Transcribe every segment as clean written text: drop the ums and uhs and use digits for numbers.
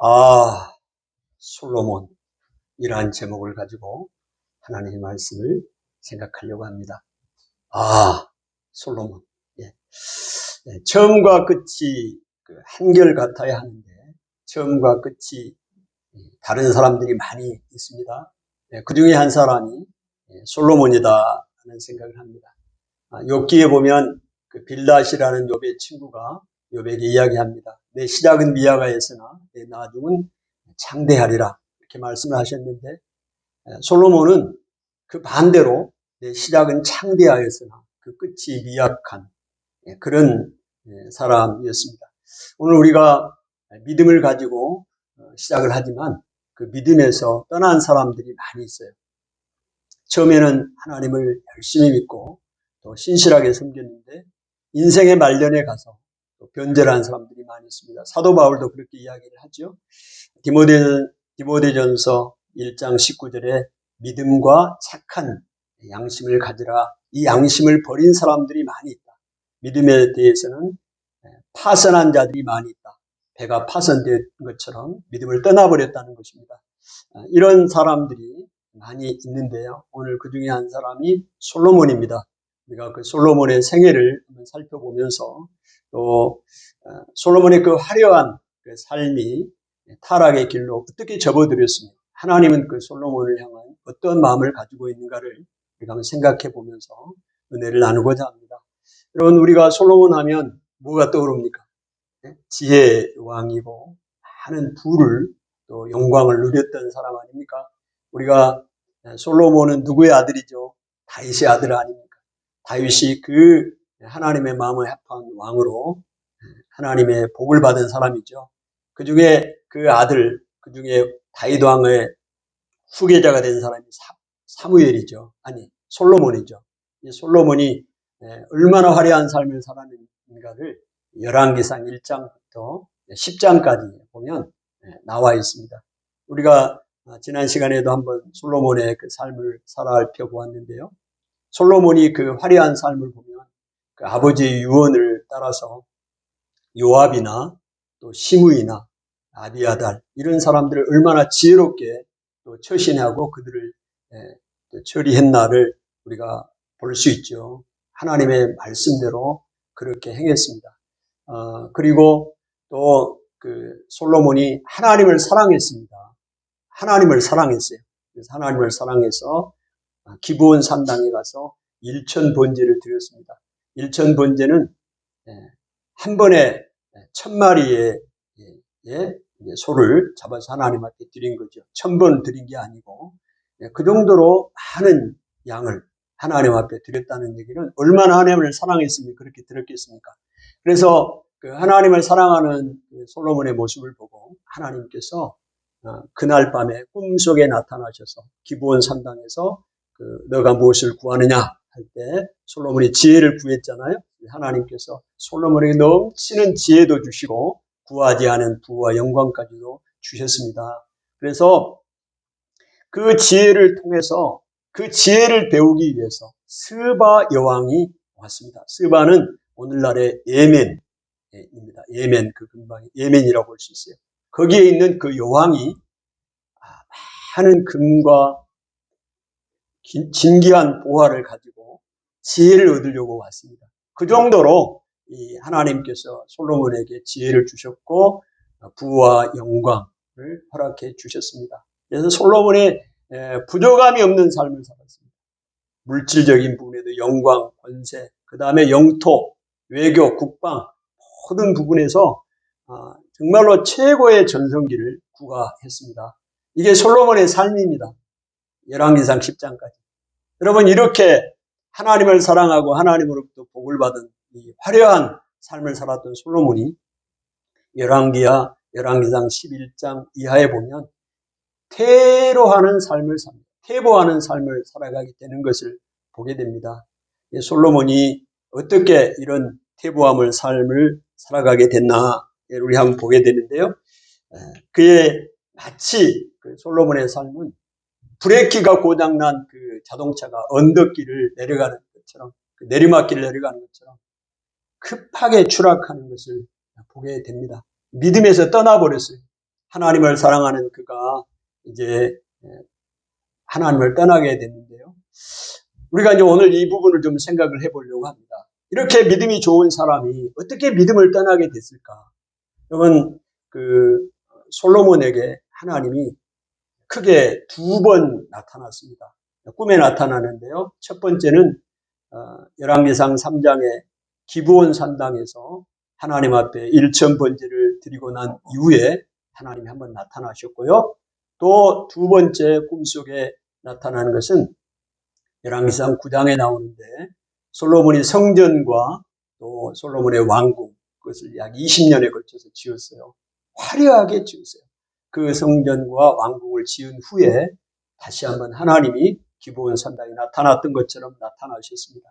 아, 솔로몬이라는 제목을 가지고 하나님의 말씀을 생각하려고 합니다. 아, 솔로몬. 예. 처음과 끝이 한결같아야 하는데 처음과 끝이 다른 사람들이 많이 있습니다. 그 중에 한 사람이 솔로몬이다 하는 생각을 합니다. 욥기에 보면 그 빌닷이라는 욥의 친구가 욥에게 이야기합니다. 내 시작은 미약하였으나 내 나중은 창대하리라 이렇게 말씀을 하셨는데 솔로몬은 그 반대로 내 시작은 창대하였으나 그 끝이 미약한 그런 사람이었습니다. 오늘 우리가 믿음을 가지고 시작을 하지만 그 믿음에서 떠난 사람들이 많이 있어요. 처음에는 하나님을 열심히 믿고 또 신실하게 섬겼는데 인생의 말년에 가서 또 변절한 사람들이 많이 있습니다. 사도 바울도 그렇게 이야기를 하죠. 디모데전서 1장 19절에 믿음과 착한 양심을 가지라. 이 양심을 버린 사람들이 많이 있다. 믿음에 대해서는 파선한 자들이 많이 있다. 배가 파선된 것처럼 믿음을 떠나버렸다는 것입니다. 이런 사람들이 많이 있는데요. 오늘 그 중에 한 사람이 솔로몬입니다. 우리가 그 솔로몬의 생애를 한번 살펴보면서 또 솔로몬의 그 화려한 그 삶이 타락의 길로 어떻게 접어들였으며 하나님은 그 솔로몬을 향한 어떤 마음을 가지고 있는가를 우리가 한번 생각해 보면서 은혜를 나누고자 합니다. 여러분, 우리가 솔로몬 하면 뭐가 떠오릅니까? 지혜의 왕이고 많은 부를 또 영광을 누렸던 사람 아닙니까? 우리가 솔로몬은 누구의 아들이죠? 다윗의 아들 아닙니까? 다윗이 그 하나님의 마음을 합한 왕으로 하나님의 복을 받은 사람이죠. 그 중에 그 아들, 그 중에 다윗 왕의 후계자가 된 사람이 사무엘이죠. 아니, 솔로몬이죠. 이 솔로몬이 얼마나 화려한 삶을 살았는가를 열왕기상 1장부터 10장까지 보면 나와 있습니다. 우리가 지난 시간에도 한번 솔로몬의 그 삶을 살펴보았는데요. 솔로몬이 그 화려한 삶을 보면 그 아버지의 유언을 따라서 요압이나 또 시므이나 아비아달 이런 사람들을 얼마나 지혜롭게 또 처신하고 그들을 처리했나를 우리가 볼 수 있죠. 하나님의 말씀대로 그렇게 행했습니다. 그리고 또 그 솔로몬이 하나님을 사랑했습니다. 하나님을 사랑했어요. 그래서 하나님을 사랑해서 기브온 산당에 가서 일천 번제를 드렸습니다. 일천 번제는 한 번에 1000마리의 소를 잡아서 하나님 앞에 드린 거죠. 1000번 드린 게 아니고 그 정도로 많은 양을 하나님 앞에 드렸다는 얘기는 얼마나 하나님을 사랑했으면 그렇게 드렸겠습니까? 그래서 그 하나님을 사랑하는 솔로몬의 모습을 보고 하나님께서 그날 밤에 꿈속에 나타나셔서 기브온 산당에서 너가 무엇을 구하느냐 할 때 솔로몬이 지혜를 구했잖아요. 하나님께서 솔로몬에게 넘치는 지혜도 주시고 구하지 않은 부와 영광까지도 주셨습니다. 그래서 그 지혜를 통해서 그 지혜를 배우기 위해서 스바 여왕이 왔습니다. 스바는 오늘날의 예멘입니다. 예멘 그 근방이 예멘이라고 볼 수 있어요. 거기에 있는 그 여왕이 많은 금과 진귀한 보화를 가지고 지혜를 얻으려고 왔습니다. 그 정도로 이 하나님께서 솔로몬에게 지혜를 주셨고 부와 영광을 허락해 주셨습니다. 그래서 솔로몬의 부족함이 없는 삶을 살았습니다. 물질적인 부분에도 영광, 권세, 그 다음에 영토, 외교, 국방 모든 부분에서 정말로 최고의 전성기를 구가했습니다. 이게 솔로몬의 삶입니다. 열왕기상 10장까지. 여러분, 이렇게 하나님을 사랑하고 하나님으로부터 복을 받은 이 화려한 삶을 살았던 솔로몬이 열왕기상 11장 이하에 보면 태로하는 삶을 삽니다. 태보하는 삶을 살아가게 되는 것을 보게 됩니다. 솔로몬이 어떻게 이런 태보함을 삶을 살아가게 됐나 우리 한번 보게 되는데요. 그의 마치 그 솔로몬의 삶은 브레이크가 고장난 그 자동차가 언덕길을 내려가는 것처럼 그 내리막길을 내려가는 것처럼 급하게 추락하는 것을 보게 됩니다. 믿음에서 떠나버렸어요. 하나님을 사랑하는 그가 이제 하나님을 떠나게 됐는데요. 우리가 이제 오늘 이 부분을 좀 생각을 해보려고 합니다. 이렇게 믿음이 좋은 사람이 어떻게 믿음을 떠나게 됐을까? 여러분, 솔로몬에게 하나님이 크게 두 번 나타났습니다. 꿈에 나타나는데요. 첫 번째는 열왕기상 3장의 기브온 산당에서 하나님 앞에 일천 번제를 드리고 난 이후에 하나님이 한번 나타나셨고요. 또 두 번째 꿈속에 나타나는 것은 열왕기상 9장에 나오는데 솔로몬이 성전과 또 솔로몬의 왕궁, 그것을 약 20년에 걸쳐서 지었어요. 화려하게 지었어요. 그 성전과 왕궁을 지은 후에 다시 한번 하나님이 기브온 산당에 나타났던 것처럼 나타나셨습니다.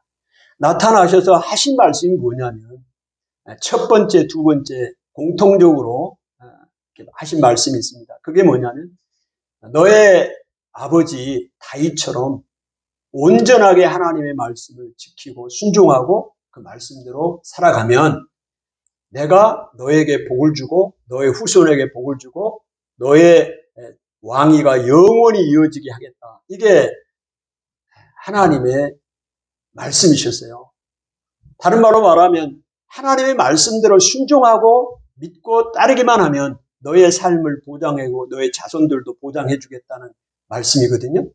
나타나셔서 하신 말씀이 뭐냐면 첫 번째, 두 번째 공통적으로 하신 말씀이 있습니다. 그게 뭐냐면 너의 아버지 다윗처럼 온전하게 하나님의 말씀을 지키고 순종하고 그 말씀대로 살아가면 내가 너에게 복을 주고 너의 후손에게 복을 주고 너의 왕위가 영원히 이어지게 하겠다. 이게 하나님의 말씀이셨어요. 다른 말로 말하면 하나님의 말씀대로 순종하고 믿고 따르기만 하면 너의 삶을 보장하고 너의 자손들도 보장해 주겠다는 말씀이거든요.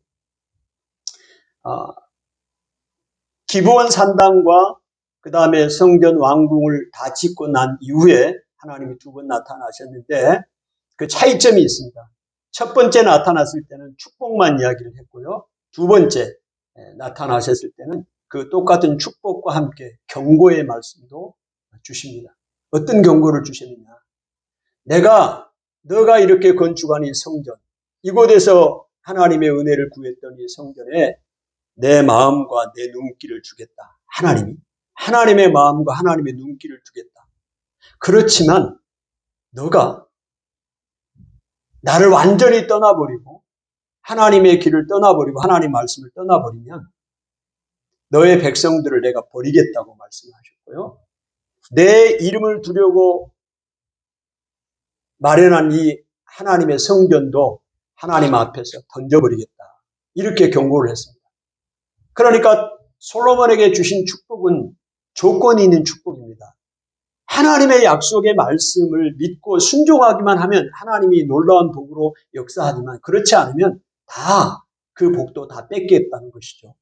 기브온 산당과 그 다음에 성전 왕궁을 다 짓고 난 이후에 하나님이 두 번 나타나셨는데 그 차이점이 있습니다. 첫 번째 나타났을 때는 축복만 이야기를 했고요. 두 번째 나타나셨을 때는 그 똑같은 축복과 함께 경고의 말씀도 주십니다. 어떤 경고를 주셨느냐? 너가 이렇게 건축한 이 성전, 이곳에서 하나님의 은혜를 구했던 이 성전에 내 마음과 내 눈길을 주겠다. 하나님의 마음과 하나님의 눈길을 주겠다. 그렇지만 너가 나를 완전히 떠나버리고 하나님의 길을 떠나버리고 하나님 말씀을 떠나버리면 너의 백성들을 내가 버리겠다고 말씀하셨고요. 내 이름을 두려고 마련한 이 하나님의 성전도 하나님 앞에서 던져버리겠다. 이렇게 경고를 했습니다. 그러니까 솔로몬에게 주신 축복은 조건이 있는 축복입니다. 하나님의 약속의 말씀을 믿고 순종하기만 하면 하나님이 놀라운 복으로 역사하지만 그렇지 않으면 다 그 복도 다 뺏겠다는 것이죠.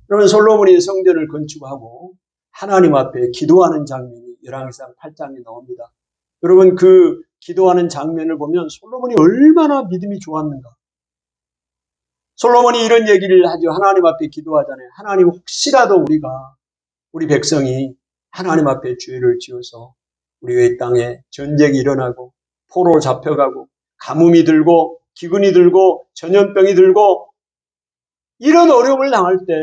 그러면 솔로몬이 성전을 건축하고 하나님 앞에 기도하는 장면이 열왕기상 8장에 나옵니다. 여러분 그 기도하는 장면을 보면 솔로몬이 얼마나 믿음이 좋았는가. 솔로몬이 이런 얘기를 하죠. 하나님 앞에 기도하잖아요. 하나님 혹시라도 우리 백성이 하나님 앞에 죄를 지어서 우리의 땅에 전쟁이 일어나고 포로 잡혀가고 가뭄이 들고 기근이 들고 전염병이 들고 이런 어려움을 당할 때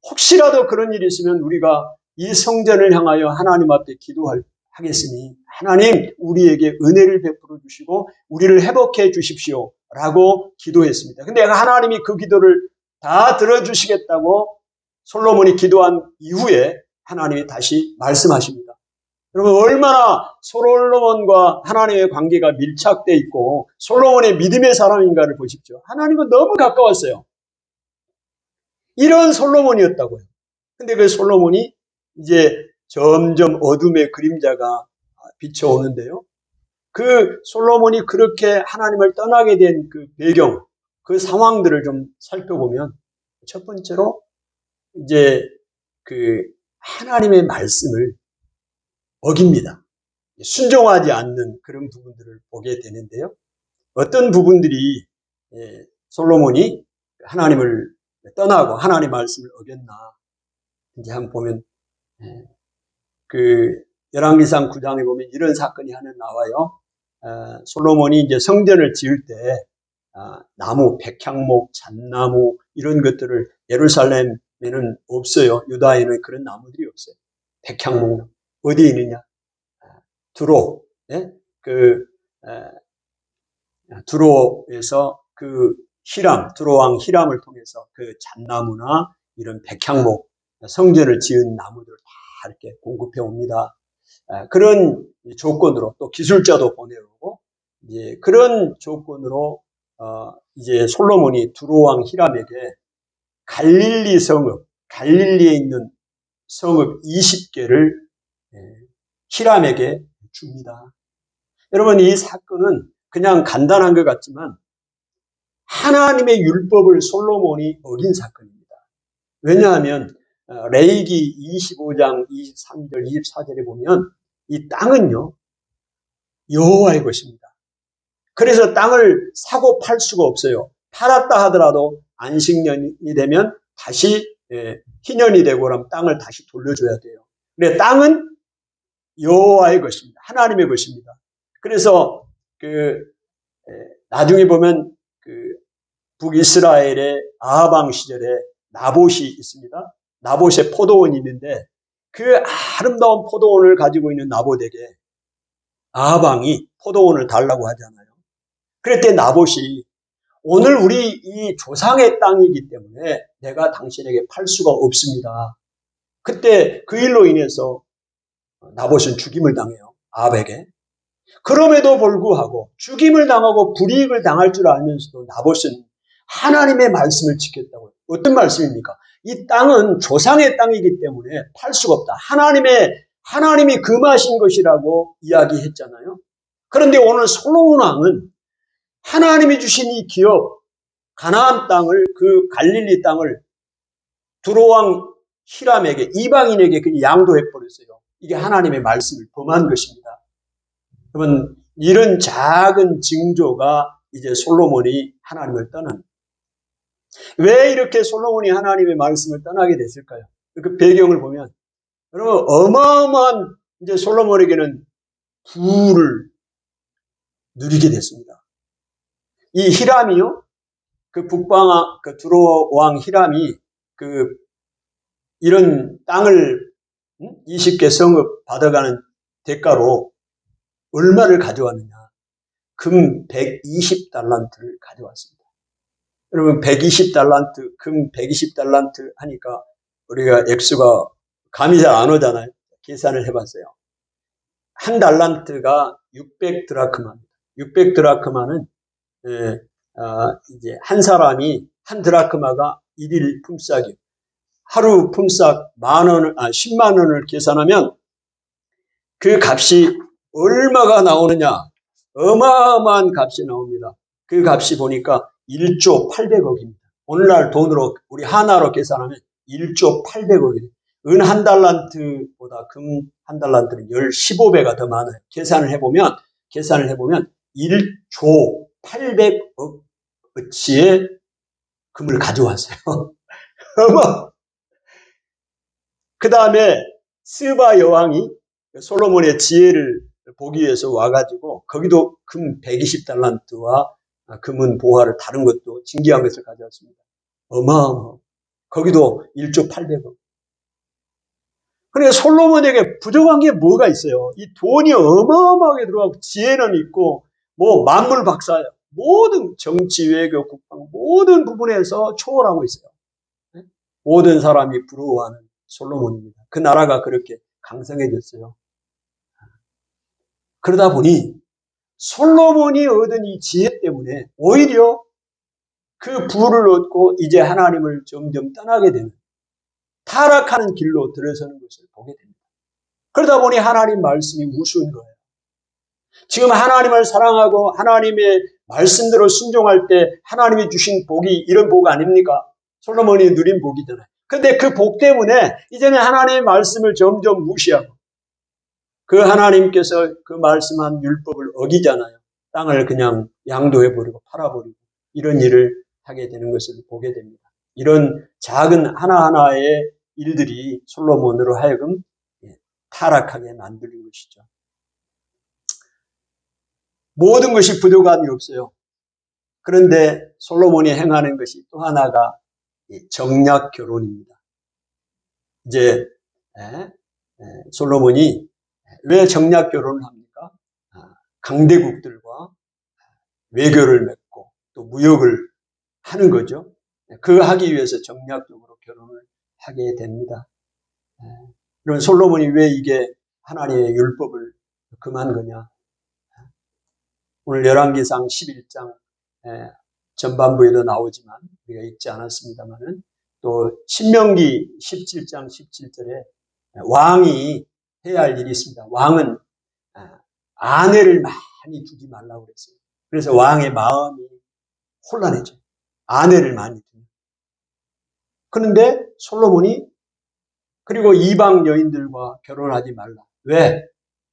혹시라도 그런 일이 있으면 우리가 이 성전을 향하여 하나님 앞에 기도하겠으니 하나님 우리에게 은혜를 베풀어 주시고 우리를 회복해 주십시오 라고 기도했습니다. 근데 하나님이 그 기도를 다 들어주시겠다고 솔로몬이 기도한 이후에 하나님이 다시 말씀하십니다. 여러분 얼마나 솔로몬과 하나님의 관계가 밀착되어 있고 솔로몬의 믿음의 사람인가를 보십시오. 하나님과 너무 가까웠어요. 이런 솔로몬이었다고요. 근데 그 솔로몬이 이제 점점 어둠의 그림자가 비춰오는데요. 그 솔로몬이 그렇게 하나님을 떠나게 된 그 배경, 그 상황들을 좀 살펴보면 첫 번째로 이제 그 하나님의 말씀을 어깁니다. 순종하지 않는 그런 부분들을 보게 되는데요. 어떤 부분들이 솔로몬이 하나님을 떠나고 하나님 말씀을 어겼나 이제 한번 보면 그 열왕기상 9장에 보면 이런 사건이 하나 나와요. 솔로몬이 이제 성전을 지을 때 나무, 백향목, 잣나무 이런 것들을 예루살렘에는 없어요. 유다에는 그런 나무들이 없어요. 백향목 어디에 있느냐? 두로, 예? 두로에서 그 두로왕 히람을 통해서 그 잣나무나 이런 백향목, 성전을 지은 나무들을 다 이렇게 공급해 옵니다. 그런 조건으로 또 기술자도 보내오고 이제 그런 조건으로 이제 솔로몬이 두로왕 히람에게 갈릴리 성읍, 갈릴리에 있는 성읍 20개를 히람에게 줍니다. 여러분, 이 사건은 그냥 간단한 것 같지만 하나님의 율법을 솔로몬이 어긴 사건입니다. 왜냐하면 레위기 25장 23절 24절에 보면 이 땅은요 여호와의 것입니다. 그래서 땅을 사고 팔 수가 없어요. 팔았다 하더라도 안식년이 되면 다시 희년이 되고 그럼 땅을 다시 돌려줘야 돼요. 근데 땅은 여호와의 것입니다. 하나님의 것입니다. 그래서 나중에 보면 북이스라엘의 아합 왕 시절에 나봇이 있습니다. 나봇의 포도원이 있는데 그 아름다운 포도원을 가지고 있는 나봇에게 아합 왕이 포도원을 달라고 하잖아요. 그럴 때 나봇이 오늘 우리 이 조상의 땅이기 때문에 내가 당신에게 팔 수가 없습니다. 그때 그 일로 인해서 나봇은 죽임을 당해요. 아합에게. 그럼에도 불구하고 죽임을 당하고 불이익을 당할 줄 알면서도 나봇은 하나님의 말씀을 지켰다고요. 어떤 말씀입니까? 이 땅은 조상의 땅이기 때문에 팔 수가 없다. 하나님이 금하신 것이라고 이야기했잖아요. 그런데 오늘 솔로몬 왕은 하나님이 주신 이 기업, 가나안 땅을, 그 갈릴리 땅을 두로왕 히람에게, 이방인에게 그냥 양도해버렸어요. 이게 하나님의 말씀을 범한 것입니다. 여러분, 이런 작은 징조가 이제 솔로몬이 하나님을 떠난. 왜 이렇게 솔로몬이 하나님의 말씀을 떠나게 됐을까요? 그 배경을 보면, 여러분, 어마어마한 이제 솔로몬에게는 부를 누리게 됐습니다. 이 히람이요, 그 그 두로왕 히람이 이런 땅을 20개 성읍 받아가는 대가로 얼마를 가져왔느냐? 금 120달란트를 가져왔습니다. 여러분 120달란트, 금 120달란트 하니까 우리가 액수가 감이 잘 안 오잖아요. 계산을 해봤어요. 한 달란트가 600드라크마입니다. 600드라크마는 이제 한 사람이 한 드라크마가 1일 품삯이에요. 하루 품삯 10만 원을 계산하면 그 값이 얼마가 나오느냐? 어마어마한 값이 나옵니다. 그 값이 보니까 1조 800억입니다. 오늘날 돈으로 우리 하나로 계산하면 1조 800억이에요. 은 한 달란트보다 금 한 달란트는 15배가 더 많아요. 계산을 해보면 1조 800억어치의 금을 가져왔어요. 그 다음에 스바 여왕이 솔로몬의 지혜를 보기 위해서 와가지고 거기도 금 120달란트와 금은 보화를 다른 것도 진귀한 것을 가져왔습니다. 어마어마. 거기도 1조 800억. 그러니까 솔로몬에게 부족한 게 뭐가 있어요? 이 돈이 어마어마하게 들어가고 지혜는 있고 뭐 만물 박사예요. 모든 정치, 외교, 국방 모든 부분에서 초월하고 있어요. 모든 사람이 부러워하는 솔로몬입니다. 그 나라가 그렇게 강성해졌어요. 그러다 보니 솔로몬이 얻은 이 지혜 때문에 오히려 그 부를 얻고 이제 하나님을 점점 떠나게 되는 타락하는 길로 들어서는 것을 보게 됩니다. 그러다 보니 하나님 말씀이 우스운 거예요. 지금 하나님을 사랑하고 하나님의 말씀대로 순종할 때 하나님이 주신 복이 이런 복 아닙니까? 솔로몬이 누린 복이잖아요. 그런데 그 복 때문에 이제는 하나님의 말씀을 점점 무시하고 그 하나님께서 그 말씀한 율법을 어기잖아요. 땅을 그냥 양도해버리고 팔아버리고 이런 일을 하게 되는 것을 보게 됩니다. 이런 작은 하나하나의 일들이 솔로몬으로 하여금 타락하게 만드는 것이죠. 모든 것이 부족함이 없어요. 그런데 솔로몬이 행하는 것이 또 하나가 정략 결혼입니다. 이제 솔로몬이 왜 정략 결혼을 합니까? 강대국들과 외교를 맺고 또 무역을 하는 거죠. 그 하기 위해서 정략적으로 결혼을 하게 됩니다. 그럼 솔로몬이 왜 이게 하나님의 율법을 금한 거냐? 오늘 열왕기상 11장 전반부에도 나오지만 우리가 읽지 않았습니다만은 또 신명기 17장 17절에 왕이 해야 할 일이 있습니다. 왕은 아내를 많이 두지 말라고 그랬어요. 그래서 왕의 마음이 혼란해져요. 아내를 많이 두면. 그런데 솔로몬이 그리고 이방 여인들과 결혼하지 말라. 왜?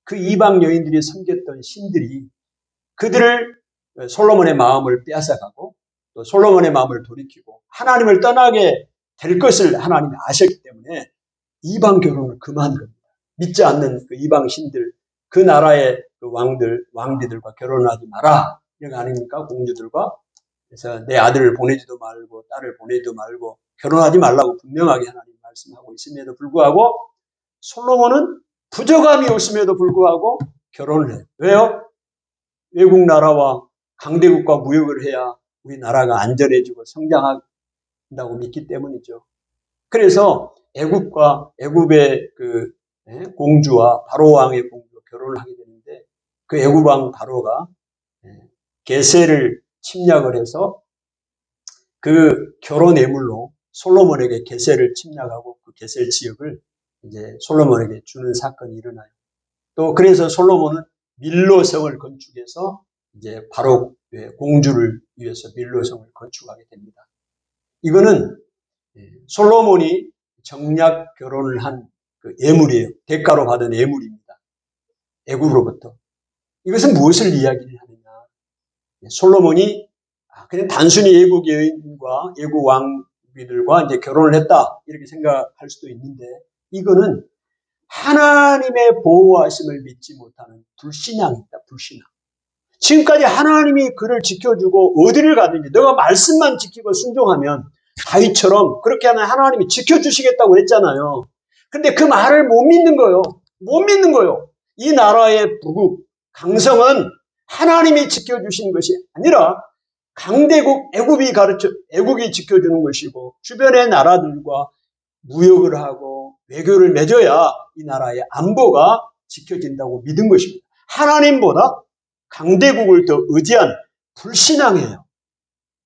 그 이방 여인들이 섬겼던 신들이 그들을 솔로몬의 마음을 빼앗아가고 또 솔로몬의 마음을 돌이키고 하나님을 떠나게 될 것을 하나님이 아셨기 때문에 이방 결혼을 금한 겁니다. 믿지 않는 그 이방 신들, 그 나라의 그 왕비들과 결혼하지 마라. 이런 거 아닙니까? 공주들과. 그래서 내 아들을 보내지도 말고 딸을 보내지도 말고 결혼하지 말라고 분명하게 하나님 말씀하고 있음에도 불구하고 솔로몬은 부족함이 없음에도 불구하고 결혼을 해요. 왜요? 외국 나라와 강대국과 무역을 해야 우리나라가 안전해지고 성장한다고 믿기 때문이죠. 그래서 애굽의 그 공주와 바로 왕의 공주가 결혼을 하게 되는데 그 애굽 왕 바로가 게셀을 침략을 해서 그 결혼 예물로 솔로몬에게 게셀을 침략하고 그 게셀 지역을 이제 솔로몬에게 주는 사건이 일어나요. 또 그래서 솔로몬은 밀로성을 건축해서 이제 바로 공주를 위해서 밀로성을 건축하게 됩니다. 이거는 솔로몬이 정략 결혼을 한 그 예물이에요. 대가로 받은 예물입니다. 애굽으로부터. 이것은 무엇을 이야기를 하느냐? 솔로몬이 그냥 단순히 애국 여인과 애국 왕비들과 이제 결혼을 했다 이렇게 생각할 수도 있는데 이거는 하나님의 보호하심을 믿지 못하는 불신앙입니다. 불신앙. 지금까지 하나님이 그를 지켜주고 어디를 가든지 너가 말씀만 지키고 순종하면 다윗처럼 그렇게 하면 하나님이 지켜주시겠다고 했잖아요. 근데 그 말을 못 믿는 거예요. 못 믿는 거예요. 이 나라의 부국, 강성은 하나님이 지켜주신 것이 아니라 강대국 애국이 지켜주는 것이고 주변의 나라들과 무역을 하고 외교를 맺어야 이 나라의 안보가 지켜진다고 믿은 것입니다. 하나님보다 강대국을 더 의지한 불신앙이에요.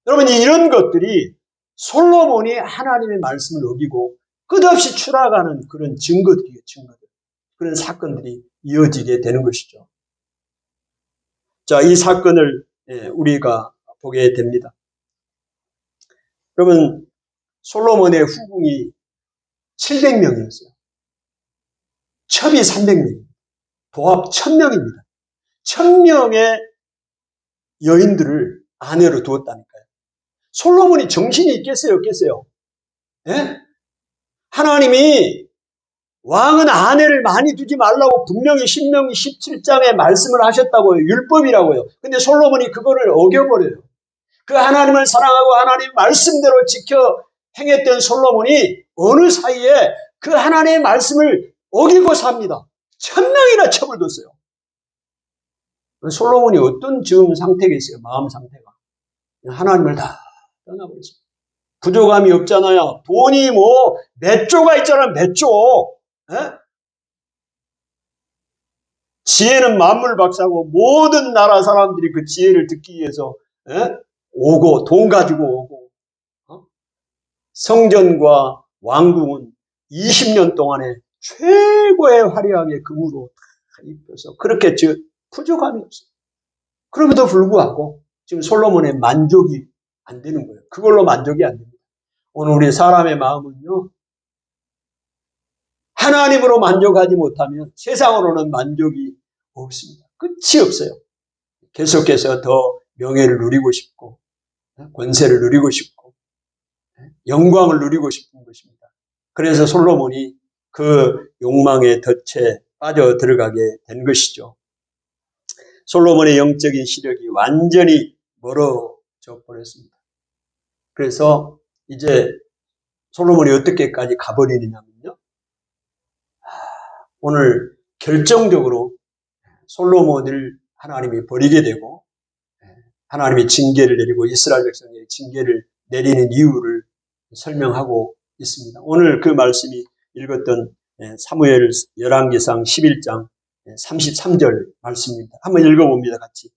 여러분 이런 것들이 솔로몬이 하나님의 말씀을 어기고 끝없이 추락하는 그런 증거들이에요. 그런 사건들이 이어지게 되는 것이죠. 자, 이 사건을 우리가 보게 됩니다. 여러분 솔로몬의 후궁이 700명이었어요. 첩이 300명, 도합 1000명입니다. 1000명의 여인들을 아내로 두었다니까요. 솔로몬이 정신이 있겠어요, 없겠어요? 예? 하나님이 왕은 아내를 많이 두지 말라고 분명히 신명기 17장에 말씀을 하셨다고요. 율법이라고요. 근데 솔로몬이 그거를 어겨버려요. 그 하나님을 사랑하고 하나님 말씀대로 지켜 행했던 솔로몬이 어느 사이에 그 하나님의 말씀을 어기고 삽니다. 1000명이나 첩을 뒀어요. 솔로몬이 어떤 지금 상태겠어요? 마음 상태가. 하나님을 다 떠나버렸습니다. 부족함이 없잖아요. 돈이 뭐 몇 조가 있잖아요. 몇 조. 에? 지혜는 만물 박사고 모든 나라 사람들이 그 지혜를 듣기 위해서 오고 돈 가지고 오고 성전과 왕궁은 20년 동안에 최고의 화려하게 금으로 다 입혀서 그렇게 부족함이 없어요. 그럼에도 불구하고 지금 솔로몬의 만족이 안 되는 거예요. 그걸로 만족이 안 됩니다. 오늘 우리 사람의 마음은요. 하나님으로 만족하지 못하면 세상으로는 만족이 없습니다. 끝이 없어요. 계속해서 더 명예를 누리고 싶고 권세를 누리고 싶고 영광을 누리고 싶은 것입니다. 그래서 솔로몬이 그 욕망의 덫에 빠져 들어가게 된 것이죠. 솔로몬의 영적인 시력이 완전히 멀어져 버렸습니다. 그래서 이제 솔로몬이 어떻게까지 가버리느냐면요. 오늘 결정적으로 솔로몬을 하나님이 버리게 되고 하나님이 징계를 내리고 이스라엘 백성에게 징계를 내리는 이유를 설명하고 있습니다. 오늘 그 말씀이 읽었던 사무엘 열왕기상 11장 33절 말씀입니다. 한번 읽어봅니다. 같이.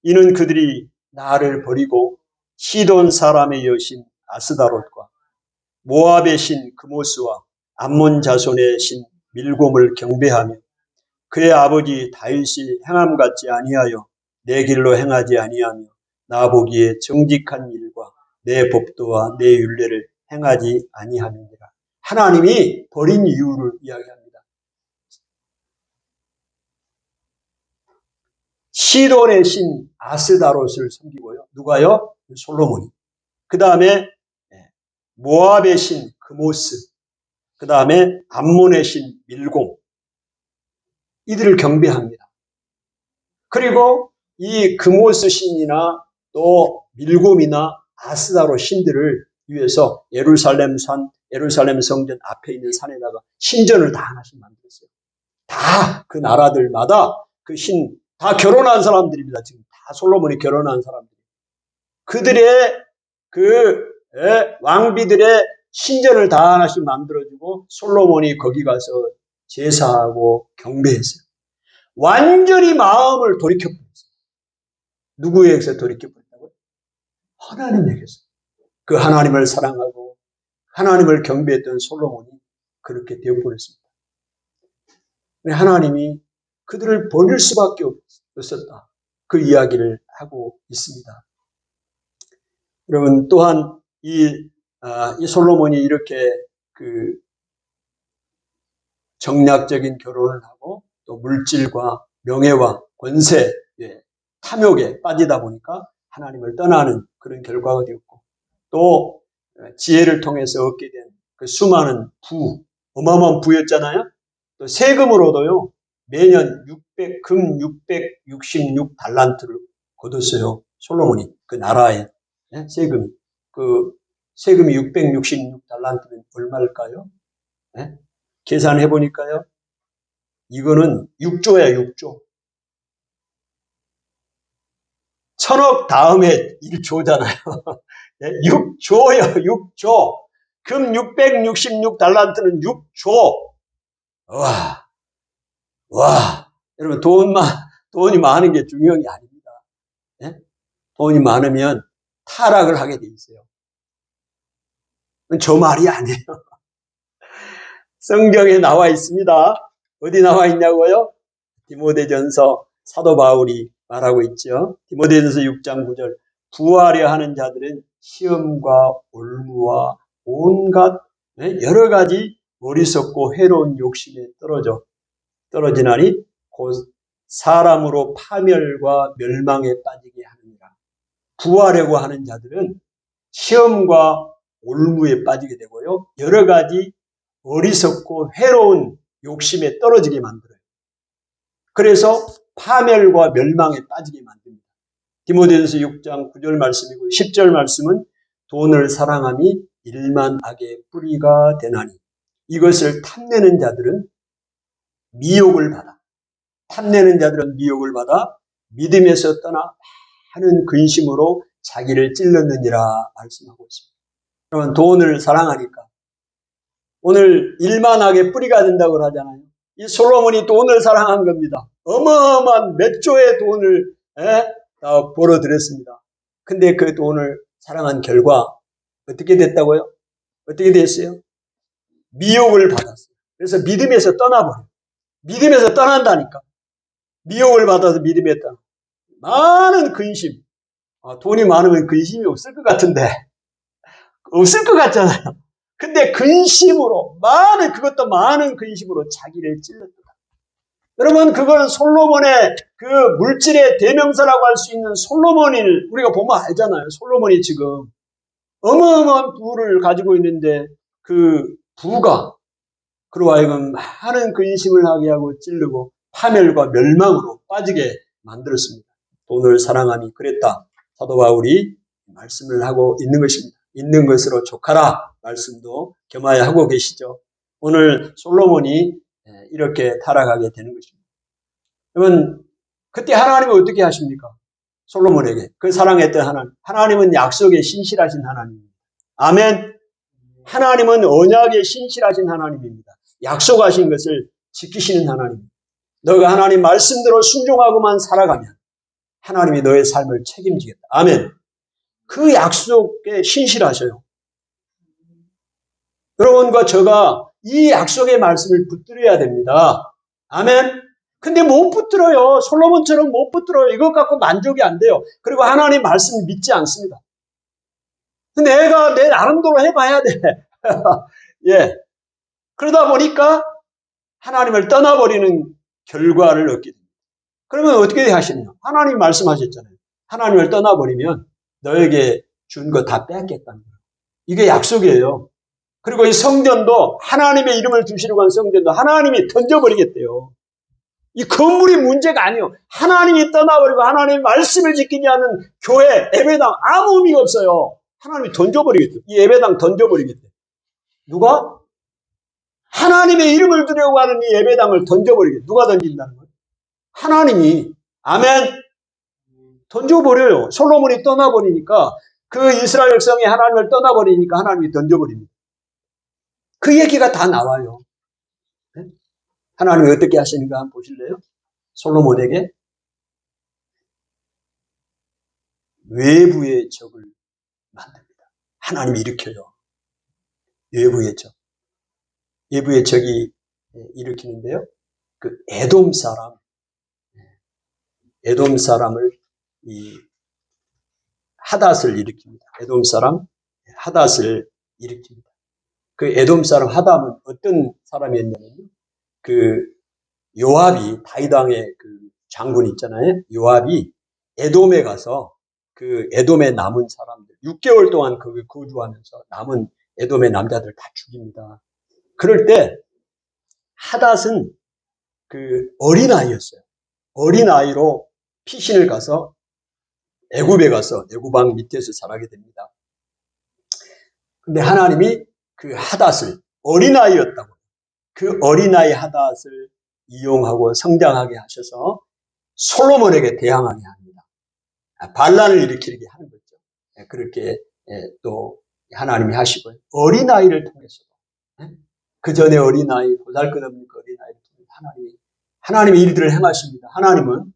이는 그들이 나를 버리고 시돈 사람의 여신 아스다롯과 모압의 신 그모스와 암몬 자손의 신 밀곰을 경배하며 그의 아버지 다윗이 행함 같지 아니하여 내 길로 행하지 아니하며 나 보기에 정직한 일과 내 법도와 내 율례를 행하지 아니함이니라. 하나님이 버린 이유를 이야기합니다. 시돈의 신 아스다롯을 섬기고요. 누가요? 솔로몬이. 그 다음에 모압의 신 그모스, 그 다음에 암몬의 신 밀곰, 이들을 경배합니다. 그리고 이 그모스 신이나 또 밀곰이나 아스다롯 신들을 위해서 예루살렘 성전 앞에 있는 산에다가 신전을 다 하나씩 만들었어요. 다 그 나라들마다 그 신, 다 결혼한 사람들입니다. 지금 다 솔로몬이 결혼한 사람들. 그들의 왕비들의 신전을 다 하나씩 만들어주고 솔로몬이 거기 가서 제사하고 경배했어요. 완전히 마음을 돌이켜버렸어요. 누구에게서 돌이켜버렸다고요? 하나님에게서. 그 하나님을 사랑하고 하나님을 경배했던 솔로몬이 그렇게 되어버렸습니다. 하나님이 그들을 버릴 수밖에 없었다. 그 이야기를 하고 있습니다. 여러분, 또한 이 솔로몬이 이렇게 그 정략적인 결혼을 하고 또 물질과 명예와 권세, 탐욕에 빠지다 보니까 하나님을 떠나는 그런 결과가 되었고, 또 지혜를 통해서 얻게 된 그 수많은 어마어마한 부였잖아요. 또 세금으로도요, 매년 금 666달란트를 거뒀어요. 솔로몬이 그 나라에 세금이. 그 세금이 666달란트면 얼마일까요? 계산해 보니까요, 이거는 6조야, 6조. 1000억 다음에 1조잖아요. 6조요, 6조. 금 666달란트는 6조. 와. 여러분, 돈이 많은 게 중요한 게 아닙니다. 돈이 많으면 타락을 하게 돼 있어요. 저 말이 아니에요. 성경에 나와 있습니다. 어디 나와 있냐고요? 디모데전서 사도 바울이 말하고 있죠. 디모데전서 6장 9절. 부하려 하는 자들은 시험과 올무와 온갖 여러 가지 어리석고 해로운 욕심에 떨어지나니 곧 사람으로 파멸과 멸망에 빠지게 하느니라. 부하려고 하는 자들은 시험과 올무에 빠지게 되고요. 여러 가지 어리석고 해로운 욕심에 떨어지게 만들어요. 그래서 파멸과 멸망에 빠지게 만듭니다. 디모데전서 6장 9절 말씀이고 10절 말씀은 돈을 사랑함이 일만 악의 뿌리가 되나니 이것을 탐내는 자들은 미혹을 받아 믿음에서 떠나 많은 근심으로 자기를 찔렀느니라 말씀하고 있습니다. 그러면 돈을 사랑하니까 오늘 일만하게 뿌리가 된다고 하잖아요. 이 솔로몬이 돈을 사랑한 겁니다. 어마어마한 몇 조의 돈을 다 벌어들였습니다. 근데 그 돈을 사랑한 결과 어떻게 됐다고요? 어떻게 됐어요? 미혹을 받았어요. 그래서 믿음에서 떠나버려요. 믿음에서 떠난다니까. 미혹을 받아서 믿음에 떠나. 많은 근심. 돈이 많으면 근심이 없을 것 같은데. 없을 것 같잖아요. 근데 근심으로, 그것도 많은 근심으로 자기를 찔렀다. 여러분, 그건 솔로몬의 그 물질의 대명사라고 할 수 있는 솔로몬을 우리가 보면 알잖아요. 솔로몬이 지금 어마어마한 부를 가지고 있는데 그 부가 그로 하여금 많은 근심을 하게 하고 찔르고 파멸과 멸망으로 빠지게 만들었습니다. 돈을 사랑함이 그랬다. 사도 바울이 말씀을 하고 있는 것입니다. 있는 것으로 족하라 말씀도 겸하여 하고 계시죠. 오늘 솔로몬이 이렇게 타락하게 되는 것입니다. 그러면 그때 하나님은 어떻게 하십니까? 솔로몬에게 그 사랑했던 하나님은 약속에 신실하신 하나님입니다. 아멘. 하나님은 언약에 신실하신 하나님입니다. 약속하신 것을 지키시는 하나님. 너가 하나님 말씀대로 순종하고만 살아가면 하나님이 너의 삶을 책임지겠다. 아멘. 그 약속에 신실하셔요. 여러분과 저가 이 약속의 말씀을 붙들어야 됩니다. 아멘. 근데 못 붙들어요. 솔로몬처럼 못 붙들어요. 이것 갖고 만족이 안 돼요. 그리고 하나님 말씀을 믿지 않습니다. 내가 내 나름대로 해봐야 돼. 예. 그러다 보니까 하나님을 떠나버리는 결과를 얻게 됩니다. 그러면 어떻게 하시느냐? 하나님 말씀하셨잖아요. 하나님을 떠나버리면 너에게 준 거 다 뺏겠다는 거예요. 이게 약속이에요. 그리고 이 성전도 하나님의 이름을 두시려고 한 성전도 하나님이 던져버리겠대요. 이 건물이 문제가 아니에요. 하나님이 떠나버리고 하나님의 말씀을 지키지 않는 교회, 예배당 아무 의미가 없어요. 하나님이 던져버리겠대요. 이 예배당 던져버리겠대요. 누가? 하나님의 이름을 두려고 하는 이 예배당을 던져버리겠대요. 누가 던진다는 거예요? 하나님이. 아멘. 던져버려요. 솔로몬이 떠나버리니까 그 이스라엘 백성이 하나님을 떠나버리니까 하나님이 던져버립니다. 그 얘기가 다 나와요. 하나님이 어떻게 하시는가 한번 보실래요? 솔로몬에게 외부의 적을 만듭니다. 하나님이 일으켜요. 외부의 적. 외부의 적이 일으키는데요. 그 에돔 사람을 이 하닷을 일으킵니다. 에돔 사람 하닷을 일으킵니다. 그 에돔 사람 하닷은 어떤 사람이었냐면요. 그 요압이 다윗 왕의 그 장군 있잖아요. 요압이 에돔에 가서 그 에돔에 남은 사람들 6개월 동안 거기 거주하면서 남은 에돔의 남자들 다 죽입니다. 그럴 때 하닷은 그 어린아이였어요. 어린아이로 피신을 가서 애굽에 가서 애굽 왕 밑에서 자라게 됩니다. 근데 하나님이 그 하닷을 어린아이였다고 그 어린아이 하닷을 이용하고 성장하게 하셔서 솔로몬에게 대항하게 합니다. 반란을 일으키게 하는 거죠. 그렇게 또 하나님이 하시고요. 어린아이를 통해서도 그 전에 어린아이 보잘것없는 그 어린아이를 통해서 하나님이 일들을 행하십니다. 하나님은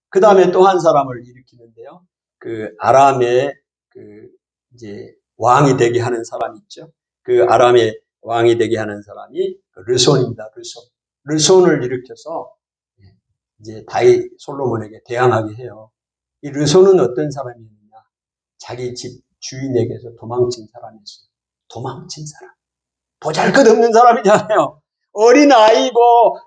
그 다음에 또 한 사람을 일으키는데요. 그 아람의 그 이제 왕이 되게 하는 사람이 있죠. 그 아람의 왕이 되게 하는 사람이 르손입니다. 르손을 일으켜서 이제 다윗 솔로몬에게 대항하게 해요. 이 르손은 어떤 사람이었느냐? 자기 집 주인에게서 도망친 사람이었어요. 도망친 사람. 보잘것없는 사람이잖아요. 어린 아이고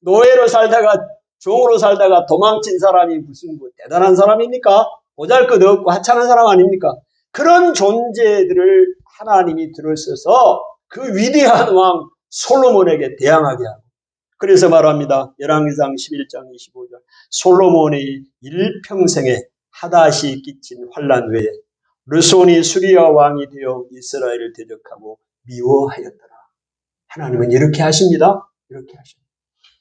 노예로 살다가 종으로 살다가 도망친 사람이 무슨 뭐 대단한 사람입니까? 보잘것없고 하찮은 사람 아닙니까? 그런 존재들을 하나님이 들어서서 그 위대한 왕 솔로몬에게 대항하게 하고 그래서 말합니다. 열왕기상 11장 25절 솔로몬의 일평생에 하닷이 끼친 환난 외에 르손이 수리아 왕이 되어 이스라엘을 대적하고 미워하였더라. 하나님은 이렇게 하십니다. 이렇게 하십니다.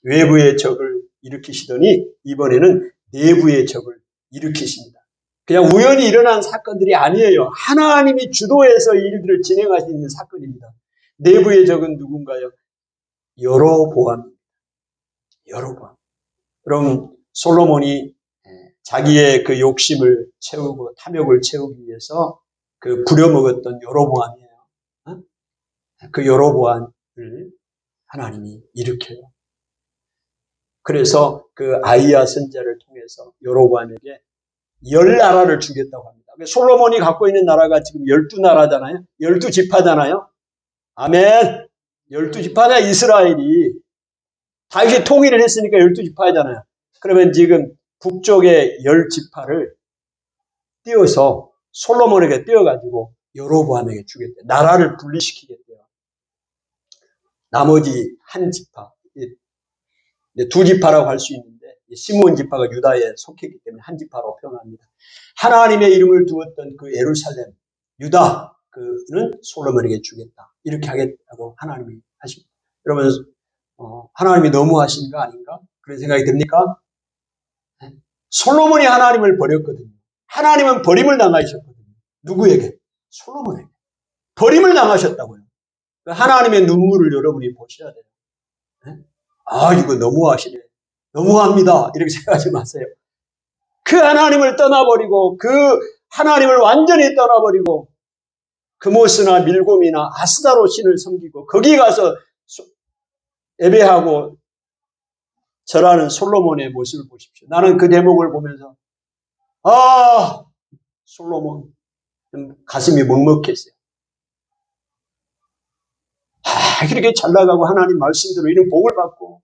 외부의 적을 일으키시더니 이번에는 내부의 적을 일으키십니다. 그냥 우연히 일어난 사건들이 아니에요. 하나님이 주도해서 일들을 진행하시는 사건입니다. 내부의 적은 누군가요? 여로보암입니다. 여로보암. 그럼 솔로몬이 자기의 그 욕심을 채우고 탐욕을 채우기 위해서 그 부려먹었던 여로보암이에요. 그 여로보암을 하나님이 일으켜요. 그래서 그 아이야 선지자를 통해서 여로보암에게 10나라를 주겠다고 합니다. 솔로몬이 갖고 있는 나라가 지금 12나라잖아요. 12지파잖아요. 아멘. 12지파냐 이스라엘이. 다윗이 통일을 했으니까 12지파잖아요. 그러면 지금 북쪽의 10지파를 띄워서 솔로몬에게 띄워가지고 여로보암에게 주겠대요. 나라를 분리시키겠대요. 나머지 한 지파, 두 지파라고 할 수 있는데 시므온 지파가 유다에 속했기 때문에 한 지파로 표현합니다. 하나님의 이름을 두었던 그 예루살렘, 유다, 그는 솔로몬에게 주겠다. 이렇게 하겠다고 하나님이 하십니다. 여러분, 하나님이 너무하신 거 아닌가? 그런 생각이 듭니까? 솔로몬이 하나님을 버렸거든요. 하나님은 버림을 당하셨거든요. 누구에게? 솔로몬에게. 버림을 당하셨다고요. 하나님의 눈물을 여러분이 보셔야 돼요. 아, 이거 너무하시네. 너무합니다. 이렇게 생각하지 마세요. 그 하나님을 떠나버리고 그 하나님을 완전히 떠나버리고 그모스나 밀곰이나 아스다로 신을 섬기고 거기 가서 예배하고 절하는 솔로몬의 모습을 보십시오. 나는 그 대목을 보면서 솔로몬 가슴이 먹먹했어요. 이렇게 잘 나가고 하나님 말씀대로 이런 복을 받고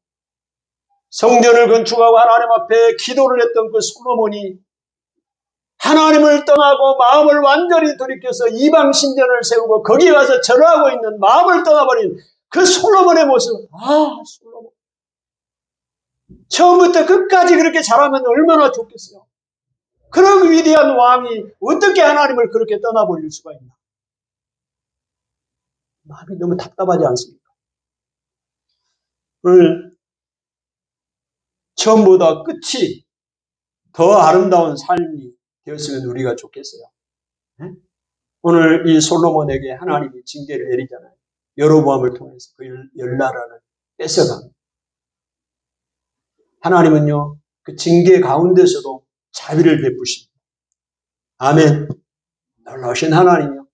성전을 건축하고 하나님 앞에 기도를 했던 그 솔로몬이 하나님을 떠나고 마음을 완전히 돌이켜서 이방 신전을 세우고 거기 가서 절하고 있는 마음을 떠나버린 그 솔로몬의 모습. 솔로몬. 처음부터 끝까지 그렇게 잘하면 얼마나 좋겠어요. 그런 위대한 왕이 어떻게 하나님을 그렇게 떠나버릴 수가 있나. 마음이 너무 답답하지 않습니까? 오늘 처음보다 끝이 더 아름다운 삶이 되었으면 우리가 좋겠어요. 네? 오늘 이 솔로몬에게 하나님이 징계를 내리잖아요. 여로보암을 통해서 그 열나라를 뺏어갑니다. 하나님은요, 그 징계 가운데서도 자비를 베푸십니다. 아멘. 놀라우신 하나님이요.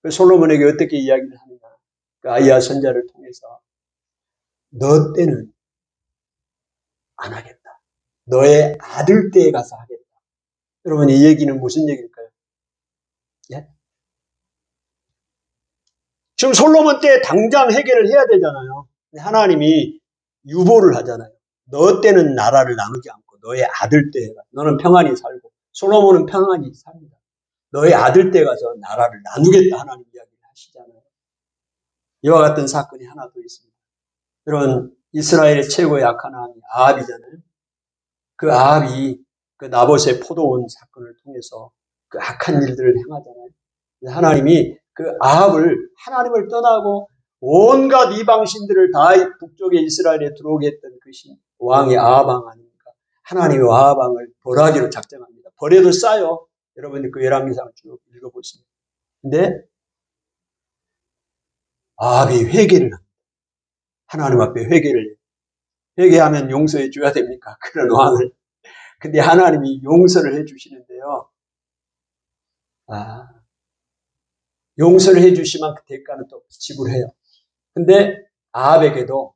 그 솔로몬에게 어떻게 이야기를 하느냐. 그 아이야 선자를 통해서 너 때는 안 하겠다. 너의 아들 때에 가서 하겠다. 여러분 이 얘기는 무슨 얘기일까요? 예? 지금 솔로몬 때 당장 해결을 해야 되잖아요. 하나님이 유보를 하잖아요. 너 때는 나라를 나누지 않고 너의 아들 때에 가서 너는 평안히 살고 솔로몬은 평안히 삽니다. 너의 아들 때에 가서 나라를 나누겠다 하나님 이야기를 하시잖아요. 이와 같은 사건이 하나 더 있습니다. 여러분 이스라엘의 최고의 악한 왕이 아합이잖아요. 그 아합이 그 나봇의 포도원 사건을 통해서 그 악한 일들을 행하잖아요. 하나님이 그 아합을 하나님을 떠나고 온갖 이방신들을 다 북쪽의 이스라엘에 들어오게 했던 그 왕이 아합 왕 아닙니까? 하나님이 아합 왕을 벌하기로 작정합니다. 벌에도 싸요. 여러분들 그 열왕기상을 쭉 읽어보시면. 근데 아합이 회개를 합니다. 하나님 앞에 회개를 해요. 회개하면 용서해 줘야 됩니까? 그런 왕을. 근데 하나님이 용서를 해 주시는데요. 용서를 해 주시면 그 대가는 또 지불해요. 근데 아합에게도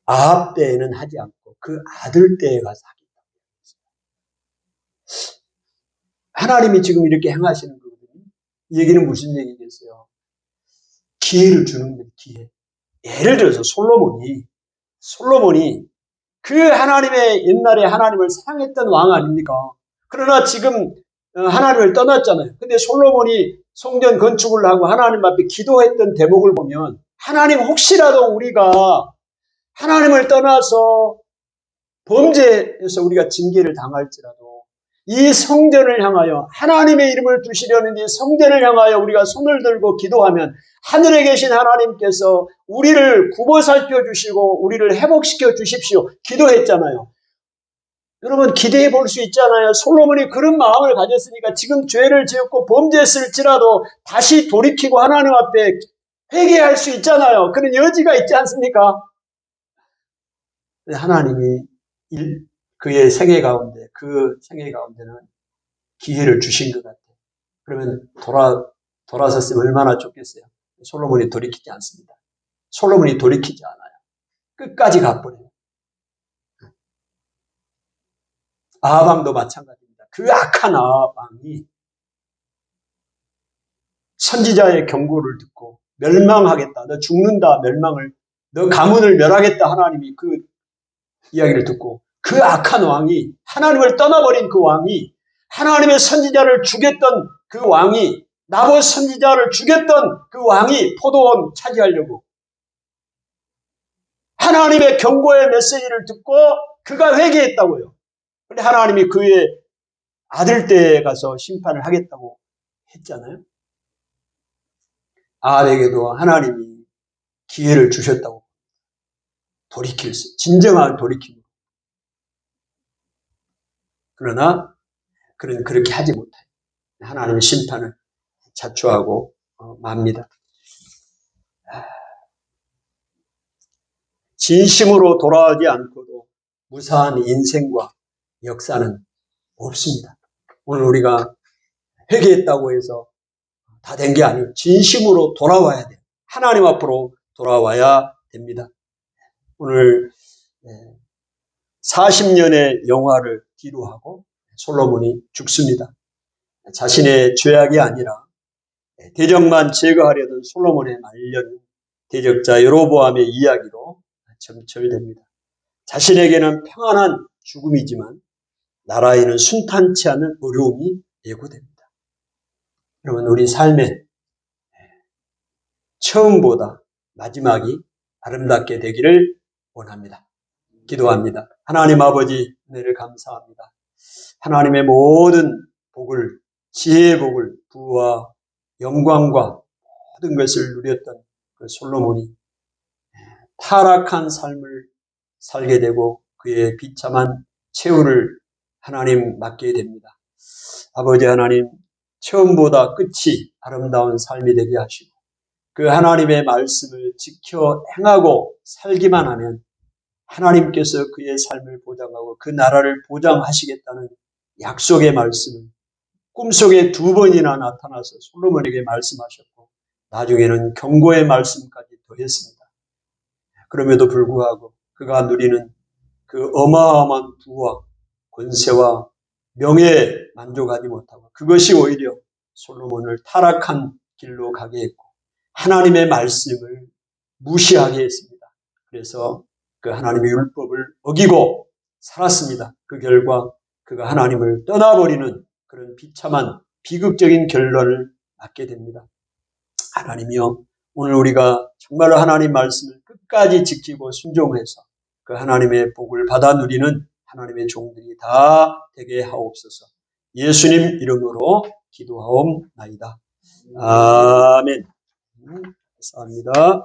아합 때에는 하지 않고 그 아들 때에 가서 하겠다. 하나님이 지금 이렇게 행하시는 거거든요. 이 얘기는 무슨 얘기겠어요? 기회를 주는 거예요. 기회. 예를 들어서 솔로몬이 그 하나님의 옛날에 하나님을 사랑했던 왕 아닙니까? 그러나 지금 하나님을 떠났잖아요. 근데 솔로몬이 성전 건축을 하고 하나님 앞에 기도했던 대목을 보면 하나님 혹시라도 우리가 하나님을 떠나서 범죄에서 우리가 징계를 당할지라도 이 성전을 향하여 하나님의 이름을 두시려는 이 성전을 향하여 우리가 손을 들고 기도하면 하늘에 계신 하나님께서 우리를 굽어 살펴주시고 우리를 회복시켜 주십시오. 기도했잖아요. 여러분 기대해 볼 수 있잖아요. 솔로몬이 그런 마음을 가졌으니까 지금 죄를 지었고 범죄했을지라도 다시 돌이키고 하나님 앞에 회개할 수 있잖아요. 그런 여지가 있지 않습니까? 하나님이 그의 생애 가운데는 기회를 주신 것 같아요. 그러면 돌아섰으면 얼마나 좋겠어요. 솔로몬이 돌이키지 않습니다. 솔로몬이 돌이키지 않아요. 끝까지 가버려요. 아합 왕도 마찬가지입니다. 그 악한 아합 왕이 선지자의 경고를 듣고 멸망하겠다. 너 죽는다. 너 가문을 멸하겠다. 하나님이 그 이야기를 듣고 그 악한 왕이 하나님을 떠나버린 그 왕이 하나님의 선지자를 죽였던 그 왕이 나봇 선지자를 죽였던 그 왕이 포도원 차지하려고 하나님의 경고의 메시지를 듣고 그가 회개했다고요. 그런데 하나님이 그의 아들 때에 가서 심판을 하겠다고 했잖아요. 아합에게도 하나님이 기회를 주셨다고. 진정한 돌이킴. 그러나 그는 그렇게 하지 못해요. 하나님의 심판을 자초하고 맙니다. 진심으로 돌아오지 않고도 무사한 인생과 역사는 없습니다. 오늘 우리가 회개했다고 해서 다 된 게 아니고 진심으로 돌아와야 돼요. 하나님 앞으로 돌아와야 됩니다. 오늘 40년의 영화를 뒤로하고 솔로몬이 죽습니다. 자신의 죄악이 아니라 대적만 제거하려던 솔로몬의 말년은 대적자 여로보암의 이야기로 점철됩니다. 자신에게는 평안한 죽음이지만 나라에는 순탄치 않은 어려움이 예고됩니다. 여러분, 우리 삶의 처음보다 마지막이 아름답게 되기를 원합니다. 기도합니다. 하나님 아버지, 은혜를 감사합니다. 하나님의 모든 복을, 지혜의 복을, 부와 영광과 모든 것을 누렸던 그 솔로몬이 타락한 삶을 살게 되고 그의 비참한 최후를 하나님 맡게 됩니다. 아버지 하나님, 처음보다 끝이 아름다운 삶이 되게 하시고 그 하나님의 말씀을 지켜 행하고 살기만 하면 하나님께서 그의 삶을 보장하고 그 나라를 보장하시겠다는 약속의 말씀을 꿈속에 2번이나 나타나서 솔로몬에게 말씀하셨고 나중에는 경고의 말씀까지 더했습니다. 그럼에도 불구하고 그가 누리는 그 어마어마한 부와 권세와 명예에 만족하지 못하고 그것이 오히려 솔로몬을 타락한 길로 가게 했고 하나님의 말씀을 무시하게 했습니다. 그래서 그 하나님의 율법을 어기고 살았습니다. 그 결과 그가 하나님을 떠나버리는 그런 비참한 비극적인 결론을 맞게 됩니다. 하나님이여, 오늘 우리가 정말로 하나님 말씀을 끝까지 지키고 순종해서 그 하나님의 복을 받아 누리는 하나님의 종들이 다 되게 하옵소서. 예수님 이름으로 기도하옵나이다. 아멘. 감사합니다.